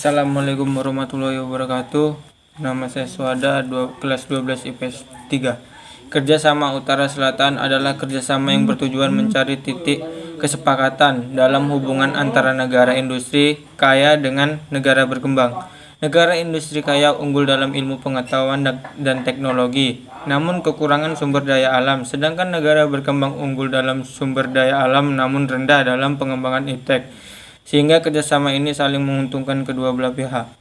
Assalamualaikum warahmatullahi wabarakatuh. Nama saya Suada, kelas 12 IPS 3. Kerjasama Utara Selatan adalah kerjasama yang bertujuan mencari titik kesepakatan dalam hubungan antara negara industri kaya dengan negara berkembang. Negara industri kaya unggul dalam ilmu pengetahuan dan teknologi, namun kekurangan sumber daya alam, sedangkan negara berkembang unggul dalam sumber daya alam namun rendah dalam pengembangan iptek, sehingga kerjasama ini saling menguntungkan kedua belah pihak.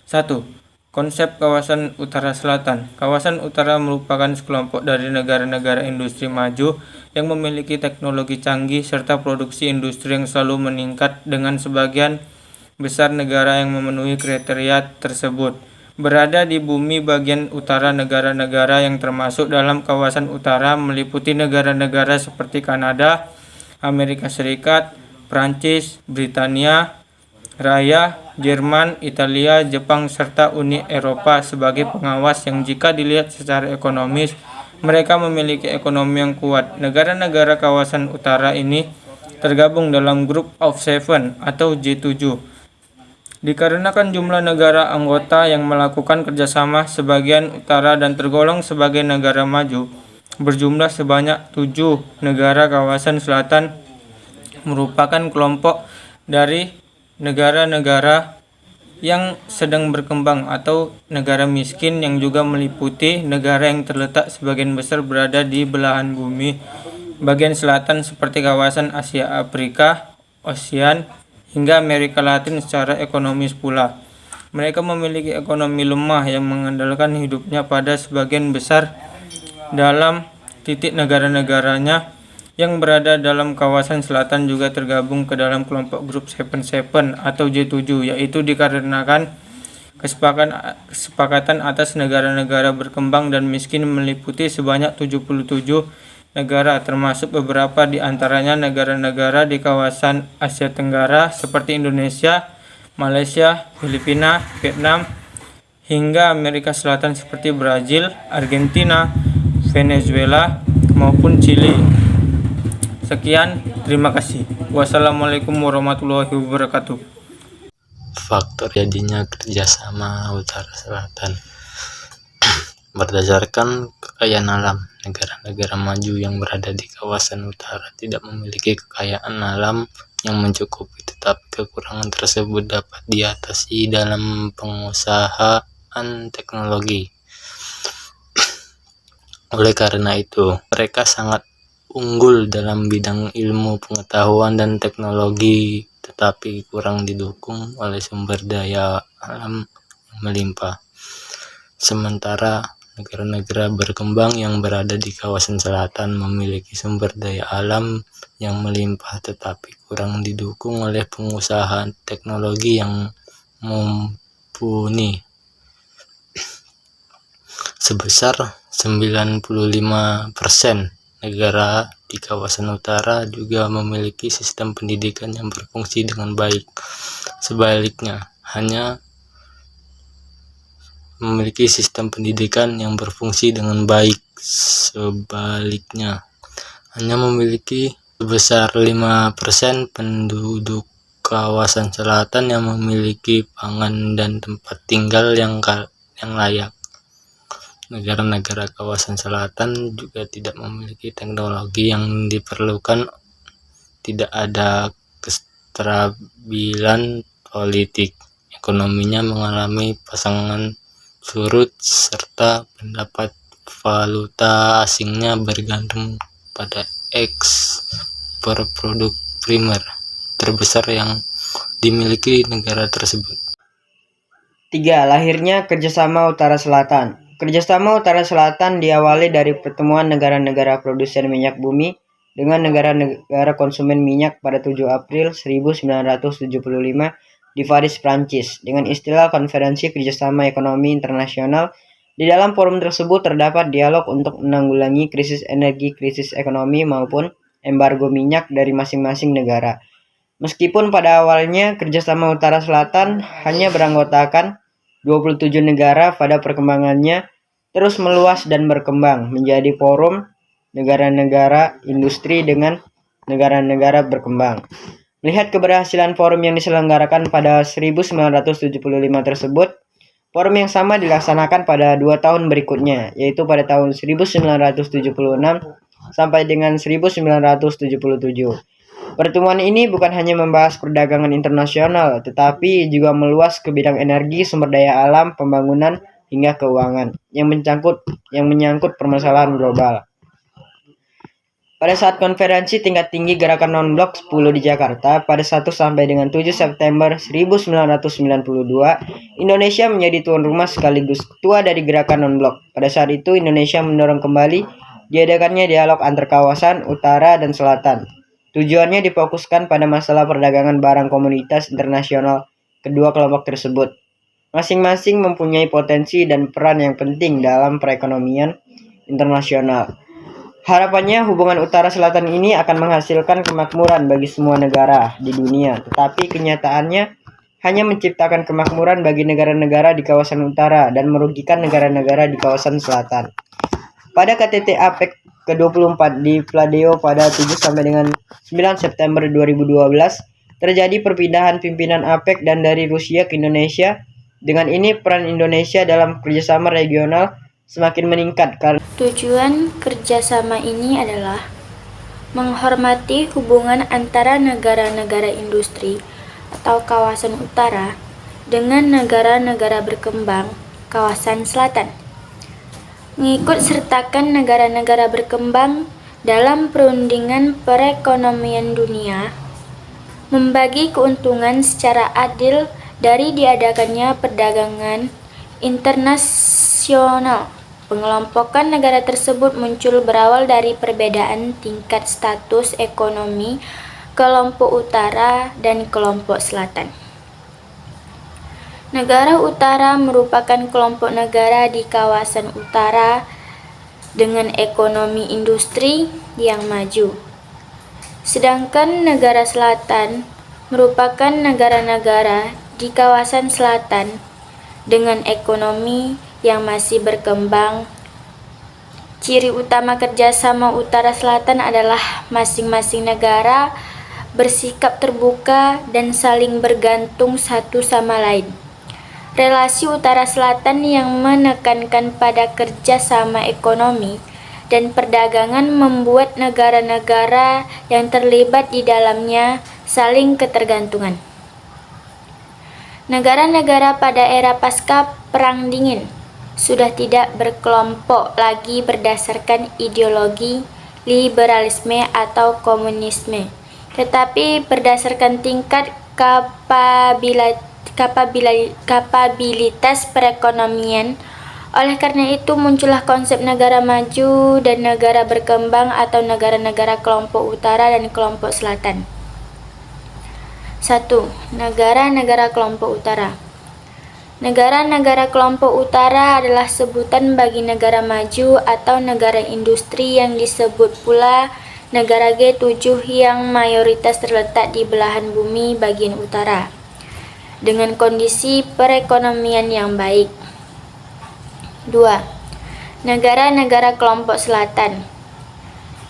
1. Konsep kawasan Utara Selatan. Kawasan Utara merupakan sekelompok dari negara-negara industri maju yang memiliki teknologi canggih serta produksi industri yang selalu meningkat, dengan sebagian besar negara yang memenuhi kriteria tersebut berada di bumi bagian utara. Negara-negara yang termasuk dalam kawasan utara meliputi negara-negara seperti Kanada, Amerika Serikat, Prancis, Britania Raya, Jerman, Italia, Jepang, serta Uni Eropa sebagai pengawas yang jika dilihat secara ekonomis, mereka memiliki ekonomi yang kuat. Negara-negara kawasan utara ini tergabung dalam Group of Seven atau G7. Dikarenakan jumlah negara anggota yang melakukan kerjasama sebagian utara dan tergolong sebagai negara maju, berjumlah sebanyak 7 negara kawasan selatan merupakan kelompok dari negara-negara yang sedang berkembang atau negara miskin, yang juga meliputi negara yang terletak sebagian besar berada di belahan bumi bagian selatan seperti kawasan Asia, Afrika, Osean, hingga Amerika Latin secara ekonomis pula. Mereka memiliki ekonomi lemah yang mengandalkan hidupnya pada sebagian besar dalam titik negara-negaranya yang berada dalam kawasan selatan juga tergabung ke dalam kelompok grup 7 atau G7, yaitu dikarenakan kesepakatan atas negara-negara berkembang dan miskin meliputi sebanyak 77 negara, termasuk beberapa di antaranya negara-negara di kawasan Asia Tenggara seperti Indonesia, Malaysia, Filipina, Vietnam, hingga Amerika Selatan seperti Brazil, Argentina, Venezuela, maupun Chili. Sekian, terima kasih. Wassalamualaikum warahmatullahi wabarakatuh. Faktor jadinya kerjasama Utara Selatan. Berdasarkan kekayaan alam, negara-negara maju yang berada di kawasan utara tidak memiliki kekayaan alam yang mencukupi, tetapi kekurangan tersebut dapat diatasi dalam pengusahaan teknologi. Oleh karena itu, mereka sangat unggul dalam bidang ilmu pengetahuan dan teknologi, tetapi kurang didukung oleh sumber daya alam yang melimpah. Sementara negara-negara berkembang yang berada di kawasan selatan memiliki sumber daya alam yang melimpah, tetapi kurang didukung oleh pengusahaan teknologi yang mumpuni. Sebesar 95% negara di kawasan utara juga memiliki sistem pendidikan yang berfungsi dengan baik. Sebaliknya, hanya memiliki sistem pendidikan yang berfungsi dengan baik. Sebaliknya, hanya memiliki sebesar 5% penduduk kawasan selatan yang memiliki pangan dan tempat tinggal yang layak. Negara-negara kawasan selatan juga tidak memiliki teknologi yang diperlukan, tidak ada kestabilan politik, ekonominya mengalami pasangan surut, serta pendapat valuta asingnya bergantung pada ekspor produk primer terbesar yang dimiliki negara tersebut. 3. Lahirnya kerjasama Utara Selatan. Kerjasama Utara Selatan diawali dari pertemuan negara-negara produsen minyak bumi dengan negara-negara konsumen minyak pada 7 April 1975 di Paris, Prancis, dengan istilah Konferensi Kerjasama Ekonomi Internasional. Di dalam forum tersebut terdapat dialog untuk menanggulangi krisis energi, krisis ekonomi, maupun embargo minyak dari masing-masing negara. Meskipun pada awalnya kerjasama Utara Selatan hanya beranggotakan 27 negara, pada perkembangannya terus meluas dan berkembang menjadi forum negara-negara industri dengan negara-negara berkembang. Melihat keberhasilan forum yang diselenggarakan pada 1975 tersebut, forum yang sama dilaksanakan pada 2 tahun berikutnya, yaitu pada tahun 1976 sampai dengan 1977. Pertemuan ini bukan hanya membahas perdagangan internasional, tetapi juga meluas ke bidang energi, sumber daya alam, pembangunan, hingga keuangan yang menyangkut permasalahan global. Pada saat konferensi tingkat tinggi Gerakan Non-Blok 10 di Jakarta pada 1 sampai dengan 7 September 1992, Indonesia menjadi tuan rumah sekaligus ketua dari Gerakan Non-Blok. Pada saat itu, Indonesia mendorong kembali diadakannya dialog antar kawasan utara dan selatan. Tujuannya difokuskan pada masalah perdagangan barang komoditas internasional kedua kelompok tersebut. Masing-masing mempunyai potensi dan peran yang penting dalam perekonomian internasional. Harapannya hubungan utara-selatan ini akan menghasilkan kemakmuran bagi semua negara di dunia, tetapi kenyataannya hanya menciptakan kemakmuran bagi negara-negara di kawasan utara dan merugikan negara-negara di kawasan selatan. Pada KTT APEC ke-24 di Pladeo pada 7 sampai dengan 9 September 2012, terjadi perpindahan pimpinan APEC dan dari Rusia ke Indonesia. Dengan ini peran Indonesia dalam kerjasama regional semakin meningkat karena Tujuan kerjasama ini adalah menghormati hubungan antara negara-negara industri atau kawasan utara dengan negara-negara berkembang kawasan selatan. Mengikut sertakan negara-negara berkembang dalam perundingan perekonomian dunia, membagi keuntungan secara adil dari diadakannya perdagangan internasional. Pengelompokan negara tersebut muncul berawal dari perbedaan tingkat status ekonomi kelompok utara dan kelompok selatan. Negara utara merupakan kelompok negara di kawasan utara dengan ekonomi industri yang maju. Sedangkan negara selatan merupakan negara-negara di kawasan selatan dengan ekonomi yang masih berkembang. Ciri utama kerjasama utara-selatan adalah masing-masing negara bersikap terbuka dan saling bergantung satu sama lain. Relasi utara-selatan yang menekankan pada kerjasama ekonomi dan perdagangan membuat negara-negara yang terlibat di dalamnya saling ketergantungan. Negara-negara pada era pasca Perang Dingin sudah tidak berkelompok lagi berdasarkan ideologi liberalisme atau komunisme, tetapi berdasarkan tingkat kapabilitas perekonomian. Oleh karena itu muncullah konsep negara maju dan negara berkembang atau negara-negara kelompok utara dan kelompok selatan. 1. Negara-negara kelompok utara. Negara-negara kelompok utara adalah sebutan bagi negara maju atau negara industri yang disebut pula negara G7 yang mayoritas terletak di belahan bumi bagian utara, dengan kondisi perekonomian yang baik. 2. Negara-negara kelompok selatan.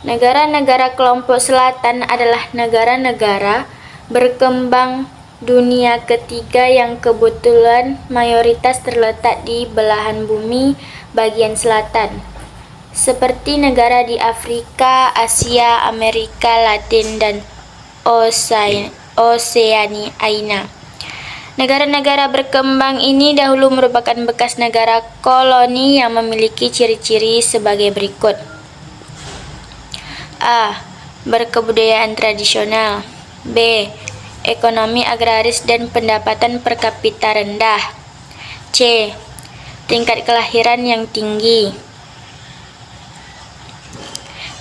Negara-negara kelompok selatan adalah negara-negara berkembang dunia ketiga yang kebetulan mayoritas terletak di belahan bumi bagian selatan, seperti negara di Afrika, Asia, Amerika Latin, dan Oseania. Negara-negara berkembang ini dahulu merupakan bekas negara koloni yang memiliki ciri-ciri sebagai berikut. A. Berkebudayaan tradisional. B. Ekonomi agraris dan pendapatan per kapita rendah. C. Tingkat kelahiran yang tinggi.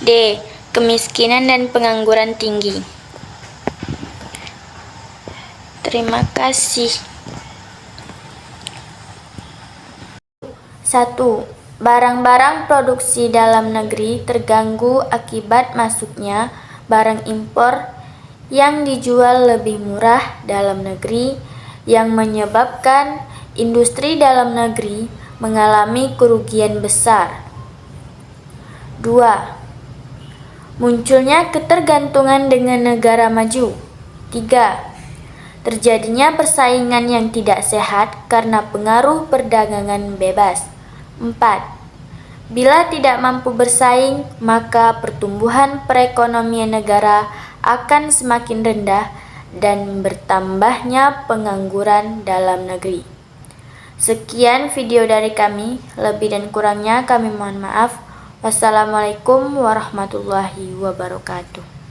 D. Kemiskinan dan pengangguran tinggi. Terima kasih. 1. Barang-barang produksi dalam negeri terganggu akibat masuknya barang impor yang dijual lebih murah dalam negeri, yang menyebabkan industri dalam negeri mengalami kerugian besar. 2. Munculnya ketergantungan dengan negara maju. 3. Terjadinya persaingan yang tidak sehat karena pengaruh perdagangan bebas. 4. Bila tidak mampu bersaing, maka pertumbuhan perekonomian negara akan semakin rendah dan bertambahnya pengangguran dalam negeri. Sekian video dari kami, lebih dan kurangnya kami mohon maaf. Wassalamualaikum warahmatullahi wabarakatuh.